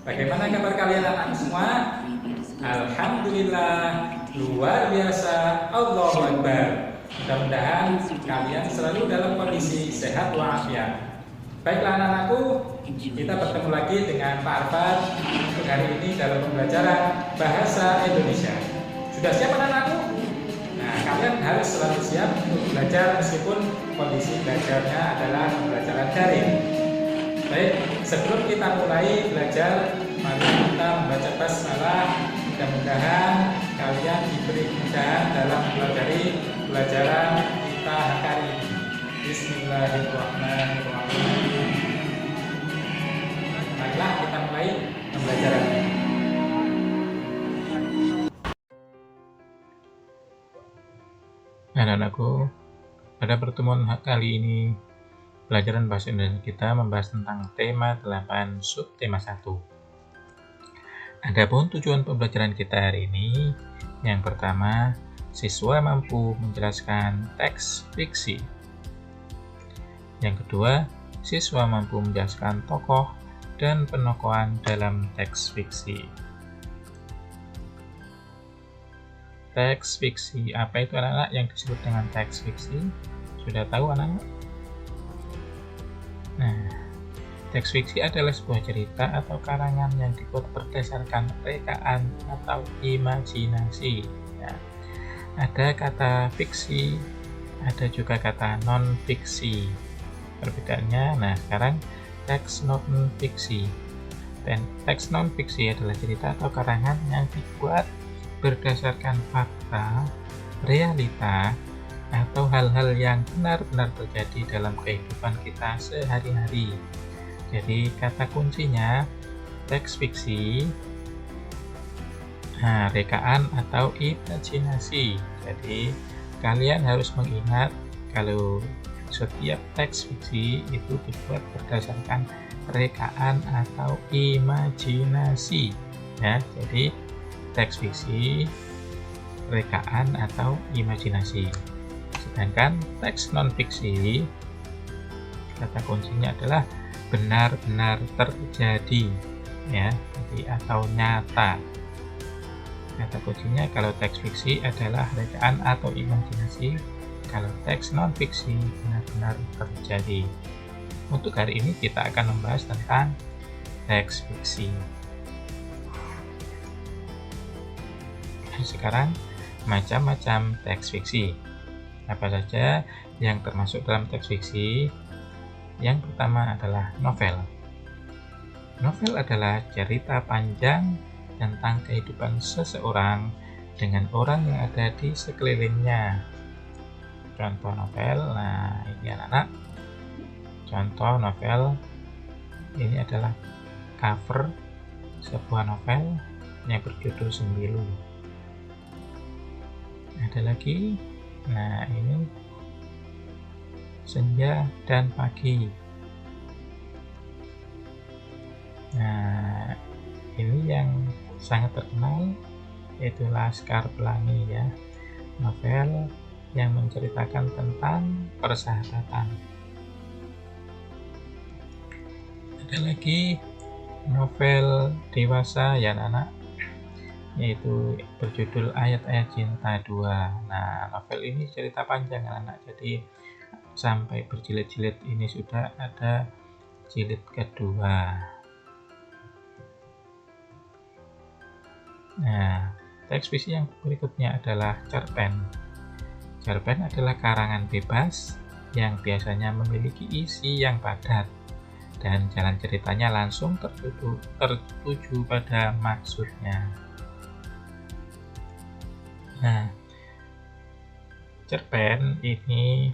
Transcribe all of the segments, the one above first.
Bagaimana kabar kalian anak semua? Alhamdulillah, luar biasa, Allahu Akbar. Mudah-mudahan kalian selalu dalam kondisi sehat walafiat. Baiklah anak-anakku, kita bertemu lagi dengan Pak Arfad untuk hari ini dalam pembelajaran Bahasa Indonesia. Sudah siap anak-anakku? Nah, kalian harus selalu siap untuk belajar meskipun kondisi belajarnya adalah pembelajaran daring. Baik, sebelum kita mulai belajar, mari kita membaca basmalah. Mudah-mudahan kalian diberi kemudahan dalam mempelajari pelajaran kita hari ini. Bismillahirrahmanirrahim. Marilah kita mulai pembelajaran. Anak-anakku, pada pertemuan kali ini pelajaran bahasa Indonesia kita membahas tentang tema 8 subtema 1. Adapun tujuan pembelajaran kita hari ini, yang pertama, siswa mampu menjelaskan teks fiksi. Yang kedua, siswa mampu menjelaskan tokoh dan penokohan dalam teks fiksi. Teks fiksi, apa itu anak-anak yang disebut dengan teks fiksi? Sudah tahu anak-anak? Nah, teks fiksi adalah sebuah cerita atau karangan yang dibuat berdasarkan rekaan atau imajinasi. Ya. Ada kata fiksi, ada juga kata non-fiksi. Perbedaannya, nah sekarang teks non-fiksi. Dan teks non-fiksi adalah cerita atau karangan yang dibuat berdasarkan fakta, realita, atau hal-hal yang benar-benar terjadi dalam kehidupan kita sehari-hari. Jadi kata kuncinya teks fiksi, rekaan atau imajinasi. Jadi kalian harus mengingat kalau setiap teks fiksi itu dibuat berdasarkan rekaan atau imajinasi. Ya, jadi teks fiksi, rekaan atau imajinasi. Sedangkan teks non fiksi, kata kuncinya adalah benar-benar terjadi, ya, jadi atau nyata. Kata kuncinya kalau teks fiksi adalah rekaan atau imajinasi, kalau teks non fiksi benar-benar terjadi. Untuk hari ini kita akan membahas tentang teks fiksi. Sekarang macam-macam teks fiksi. Apa saja yang termasuk dalam teks fiksi? Yang pertama adalah novel. Novel adalah cerita panjang tentang kehidupan seseorang dengan orang yang ada di sekelilingnya. Contoh novel, nah ini anak-anak. Contoh novel, ini adalah cover sebuah novel yang berjudul Sembilu. Ada lagi, nah ini Senja dan Pagi. Nah, ini yang sangat terkenal yaitu Laskar Pelangi, ya, novel yang menceritakan tentang persahabatan. Ada lagi novel dewasa, ya anak-anak, yaitu berjudul Ayat-Ayat Cinta 2. Nah, novel ini cerita panjang anak-anak, jadi sampai berjilid-jilid, ini sudah ada jilid kedua. Nah, teks fiksi yang berikutnya adalah cerpen. Cerpen adalah karangan bebas yang biasanya memiliki isi yang padat dan jalan ceritanya langsung tertuju pada maksudnya. Nah, cerpen ini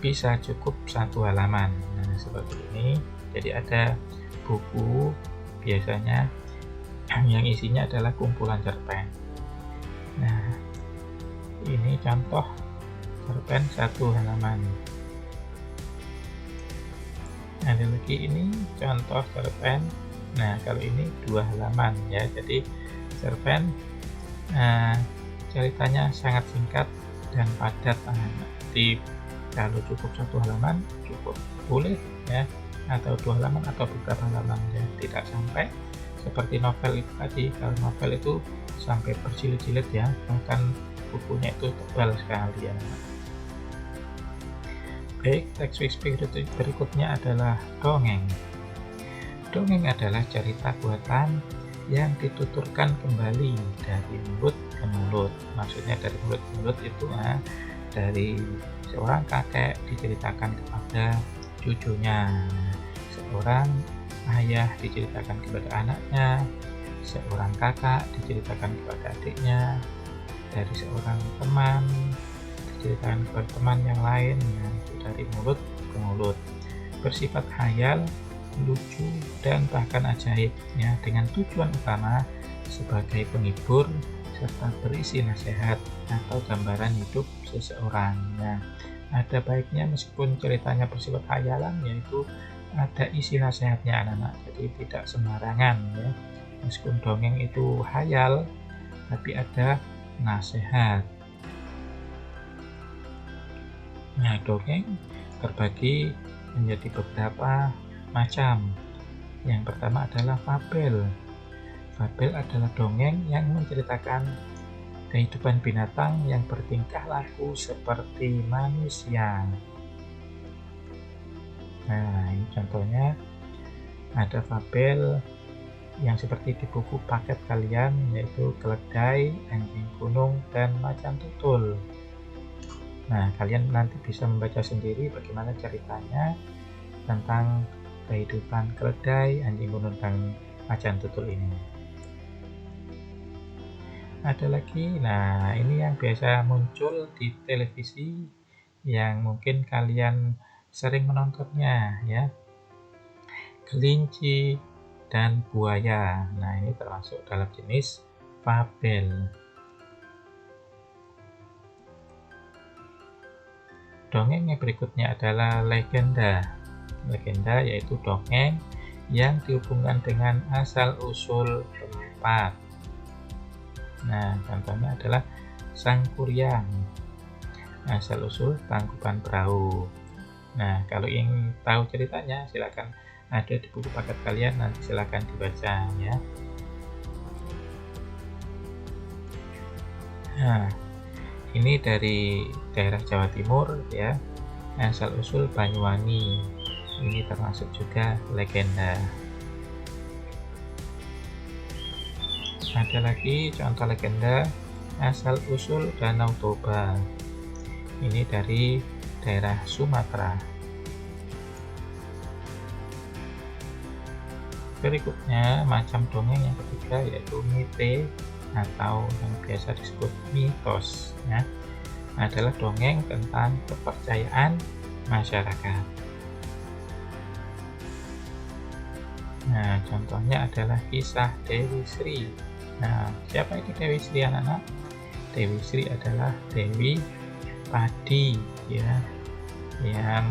bisa cukup 1 halaman. Nah, seperti ini. Jadi ada buku biasanya yang isinya adalah kumpulan cerpen. Nah, ini contoh cerpen 1 halaman. Ada lagi ini contoh cerpen. Nah, kalau ini 2 halaman, ya. Jadi cerpen ceritanya sangat singkat dan padat. Jadi kalau cukup 1 halaman cukup, boleh, ya, atau 2 halaman atau beberapa halaman. Jadi tidak sampai seperti novel itu tadi. Kalau novel itu sampai berjilid-jilid ya, bahkan bukunya itu tebal sekali ya. Baik, teks fiksi berikutnya adalah dongeng. Dongeng adalah cerita buatan yang dituturkan kembali dari mulut ke mulut. Maksudnya dari mulut ke mulut itu dari seorang kakek diceritakan kepada cucunya, seorang ayah diceritakan kepada anaknya, seorang kakak diceritakan kepada adiknya, dari seorang teman diceritakan kepada teman yang lain, itu dari mulut ke mulut. Bersifat khayal, lucu, dan bahkan ajaib ya, dengan tujuan utama sebagai penghibur serta berisi nasihat atau gambaran hidup seseorang. Nah, ada baiknya meskipun ceritanya bersifat khayalan, yaitu ada isi nasihatnya anak-anak, jadi tidak sembarangan ya. Meskipun dongeng itu khayal, tapi ada nasihat. Nah, dongeng terbagi menjadi beberapa macam. Yang pertama adalah fabel. Fabel adalah dongeng yang menceritakan kehidupan binatang yang bertingkah laku seperti manusia. Nah, ini contohnya ada fabel yang seperti di buku paket kalian, yaitu keledai, anjing gunung, dan macan tutul. Nah, kalian nanti bisa membaca sendiri bagaimana ceritanya tentang kehidupan keledai, anjing gunung, dan macan tutul ini. Ada lagi, nah ini yang biasa muncul di televisi yang mungkin kalian sering menontonnya ya, kelinci dan buaya. Nah, ini termasuk dalam jenis fabel. Dongeng yang berikutnya adalah legenda. Legenda yaitu dongeng yang dihubungkan dengan asal-usul tempat. Nah, contohnya adalah Sang Kuryang, asal-usul Tangkuban Perahu. Nah, kalau ingin tahu ceritanya silakan ada di buku paket kalian, nanti silakan dibaca ya. Nah, ini dari daerah Jawa Timur ya, asal-usul Banyuwangi. Ini termasuk juga legenda. Ada lagi contoh legenda asal-usul Danau Toba. Ini dari daerah Sumatera. Berikutnya macam dongeng yang ketiga yaitu mite atau yang biasa disebut mitos ya, adalah dongeng tentang kepercayaan masyarakat. Nah, contohnya adalah kisah Dewi Sri. Nah, siapa itu Dewi Sri anak-anak? Dewi Sri adalah Dewi Padi ya, yang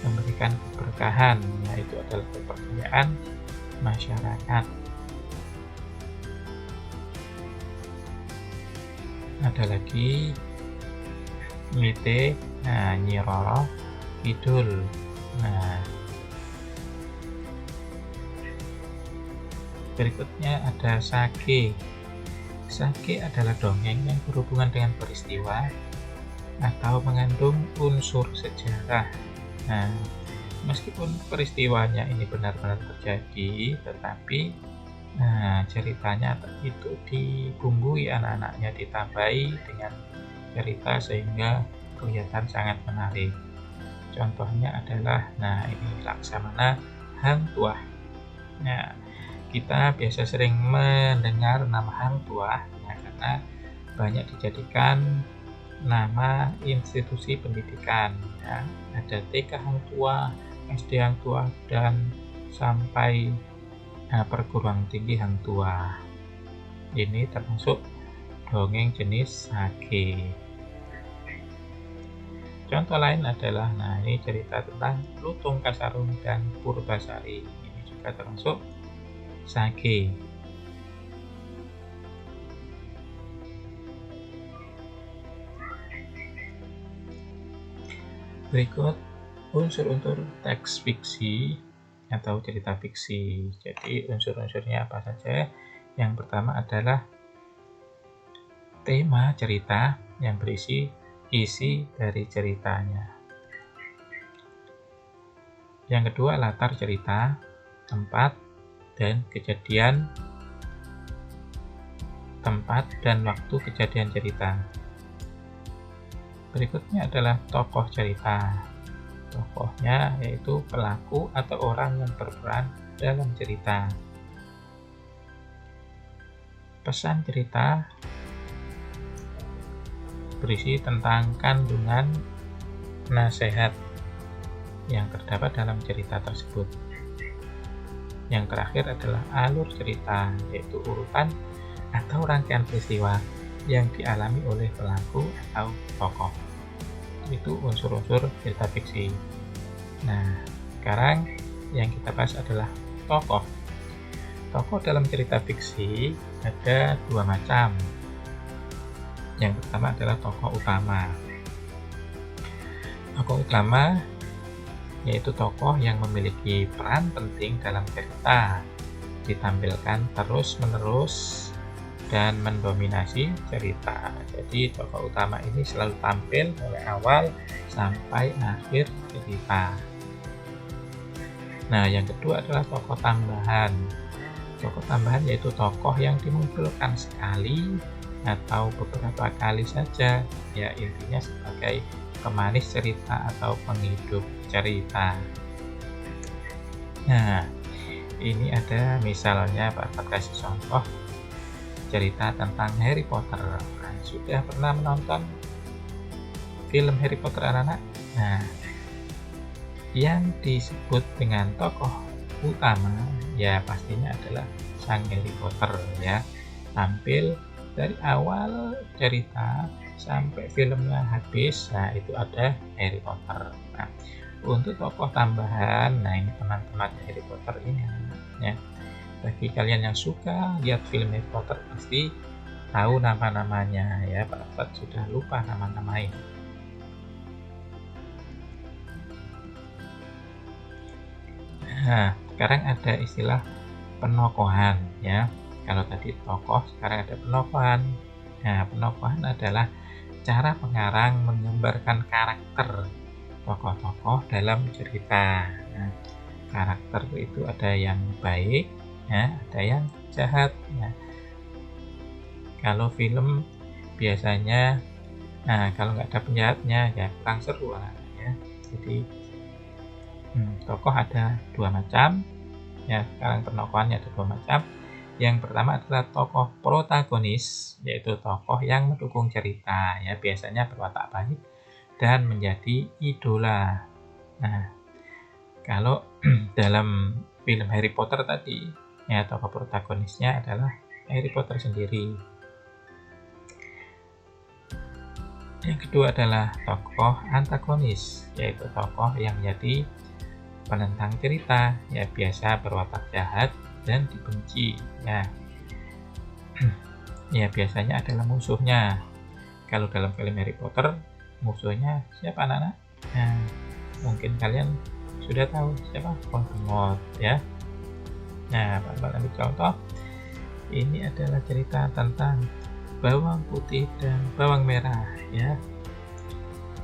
memberikan keberkahan, yaitu adalah kepercayaan masyarakat. Ada lagi mite Nyi Roro Kidul. Nah, berikutnya ada sage. Sage adalah dongeng yang berhubungan dengan peristiwa atau mengandung unsur sejarah. Nah, meskipun peristiwanya ini benar-benar terjadi, tetapi ceritanya itu dibumbui anak-anaknya, ditambahi dengan cerita sehingga kelihatan sangat menarik. Contohnya adalah, ini Laksamana Hang Tuah. Nah, kita biasa sering mendengar nama Hang Tuah karena banyak dijadikan nama institusi pendidikan ya. Ada TK Hang Tuah, SD Hang Tuah, dan sampai perguruan tinggi Hang Tuah. Ini termasuk dongeng jenis sage. Contoh lain adalah, ini cerita tentang Lutung Kasarung dan Purbasari. Ini juga termasuk sage. Berikut unsur-unsur teks fiksi atau cerita fiksi. Jadi unsur-unsurnya apa saja? Yang pertama adalah tema cerita yang berisi isi dari ceritanya. Yang kedua, latar cerita, tempat dan kejadian, tempat dan waktu kejadian cerita. Berikutnya adalah tokoh cerita. Tokohnya yaitu pelaku atau orang yang berperan dalam cerita. Pesan cerita berisi tentang kandungan nasihat yang terdapat dalam cerita tersebut. Yang terakhir adalah alur cerita, yaitu urutan atau rangkaian peristiwa yang dialami oleh pelaku atau tokoh. Itu unsur-unsur cerita fiksi. Nah, sekarang yang kita bahas adalah tokoh. Tokoh dalam cerita fiksi ada dua macam. Yang pertama adalah tokoh utama. Tokoh utama yaitu tokoh yang memiliki peran penting dalam cerita, ditampilkan terus-menerus dan mendominasi cerita. Jadi tokoh utama ini selalu tampil mulai awal sampai akhir cerita. Nah, yang kedua adalah tokoh tambahan. Tokoh tambahan yaitu tokoh yang dimunculkan sekali atau beberapa kali saja, ya intinya sebagai pemanis cerita atau penghidup cerita. Nah, ini ada misalnya Pak kasih contoh cerita tentang Harry Potter. Nah, sudah pernah menonton film Harry Potter anak-anak? Nah, yang disebut dengan tokoh utama ya pastinya adalah sang Harry Potter ya. Tampil dari awal cerita sampai filmnya habis, nah itu ada Harry Potter. Nah, untuk tokoh tambahan, nah ini teman-teman Harry Potter ini ya. Bagi kalian yang suka lihat film Harry Potter pasti tahu nama-namanya ya. Pak Ustadz sudah lupa nama-nama ini. Nah, sekarang ada istilah penokohan ya. Kalau tadi tokoh, sekarang ada penokohan. Nah, penokohan adalah cara pengarang menggambarkan karakter tokoh-tokoh dalam cerita. Nah, karakter itu ada yang baik, ya, ada yang jahat. Ya. Kalau film biasanya, nah kalau nggak ada penjahatnya ya kurang seru ya. Jadi tokoh ada dua macam. Ya, sekarang penokohannya ada dua macam. Yang pertama adalah tokoh protagonis, yaitu tokoh yang mendukung cerita, ya biasanya berwatak baik dan menjadi idola. Nah, kalau dalam film Harry Potter tadi, ya tokoh protagonisnya adalah Harry Potter sendiri. Yang kedua adalah tokoh antagonis, yaitu tokoh yang menjadi penentang cerita, ya biasa berwatak jahat dan dibenci ya. Ya biasanya adalah musuhnya. Kalau dalam film Harry Potter musuhnya siapa anak-anak? Nah, mungkin kalian sudah tahu siapa? Voldemort ya. Nah, Pak ambil contoh. Ini adalah cerita tentang bawang putih dan bawang merah ya.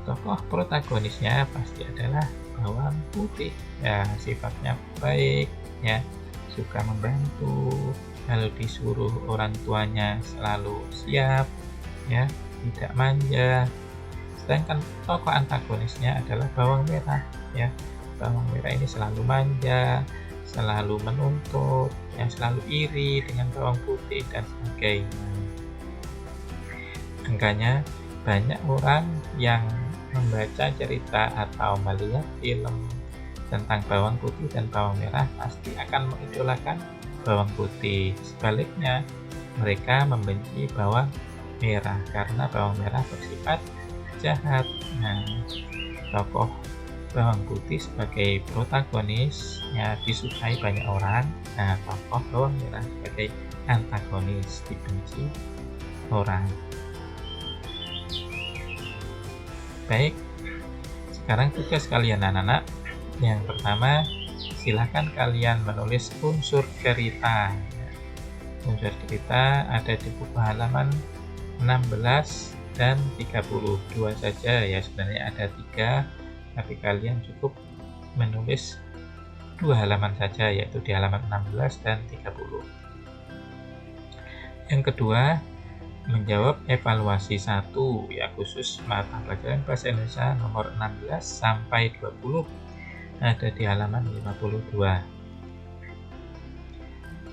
Tokoh protagonisnya pasti adalah bawang putih ya, sifatnya baik ya, suka membantu, kalau disuruh orang tuanya selalu siap ya, tidak manja. Sedangkan tokoh antagonisnya adalah bawang merah ya. Bawang merah ini selalu manja, selalu menuntut, yang selalu iri dengan bawang putih dan sebagainya. Angkanya banyak orang yang membaca cerita atau melihat film tentang bawang putih dan bawang merah pasti akan mengidolakan bawang putih. Sebaliknya, mereka membenci bawang merah karena bawang merah bersifat jahat. Nah, tokoh bawang putih sebagai protagonis ya disukai banyak orang. Nah, tokoh bawang merah sebagai antagonis dibenci orang. Baik, sekarang tugas kalian anak-anak. Yang pertama, silakan kalian menulis unsur cerita. Unsur cerita ada di buku halaman 16 dan 32 saja ya, sebenarnya ada 3, tapi kalian cukup menulis 2 halaman saja, yaitu di halaman 16 dan 30. Yang kedua, menjawab evaluasi 1 ya, khusus mata pelajaran bahasa Indonesia nomor 16 sampai 20, ada di halaman 52.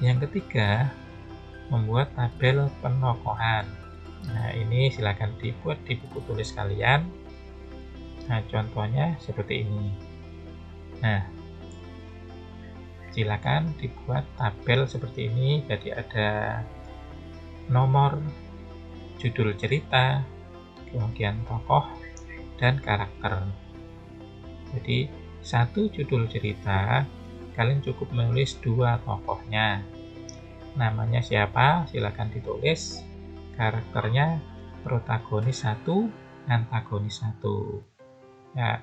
Yang ketiga, membuat tabel penokohan. Nah, ini silakan dibuat di buku tulis kalian. Nah, contohnya seperti ini. Nah, silakan dibuat tabel seperti ini. Jadi ada nomor, judul cerita, kemudian tokoh, dan karakter. Jadi, satu judul cerita, kalian cukup menulis 2 tokohnya. Namanya siapa? Silakan ditulis. Karakternya protagonis 1, antagonis 1. Ya,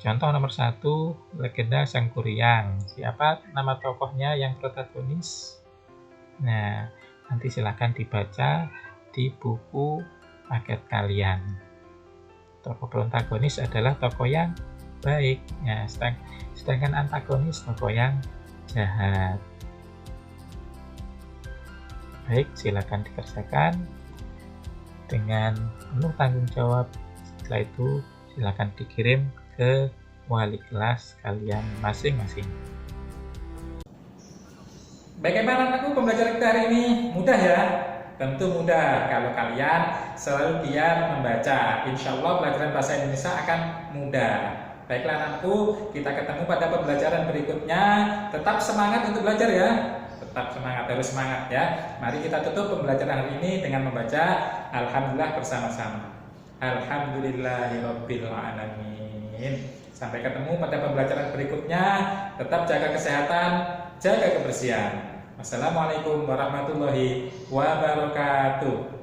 contoh nomor 1, Legenda Sang Kuryang. Siapa nama tokohnya yang protagonis? Nah, nanti silakan dibaca di buku paket kalian. Tokoh protagonis adalah tokoh yang baik. Ya, sedangkan antagonis tokoh yang jahat. Baik, silakan dikerjakan dengan penuh tanggung jawab. Setelah itu silakan dikirim ke wali kelas kalian masing-masing. Bagaimana anakku, pembelajaran kita hari ini mudah ya? Tentu mudah kalau kalian selalu giat membaca. Insya Allah pelajaran bahasa Indonesia akan mudah. Baiklah anakku, kita ketemu pada pembelajaran berikutnya. Tetap semangat untuk belajar ya. Tetap semangat, harus semangat ya. Mari kita tutup pembelajaran hari ini dengan membaca Alhamdulillah bersama-sama. Alhamdulillahirabbil alamin. Sampai ketemu pada pembelajaran berikutnya. Tetap jaga kesehatan, jaga kebersihan. Wassalamualaikum warahmatullahi wabarakatuh.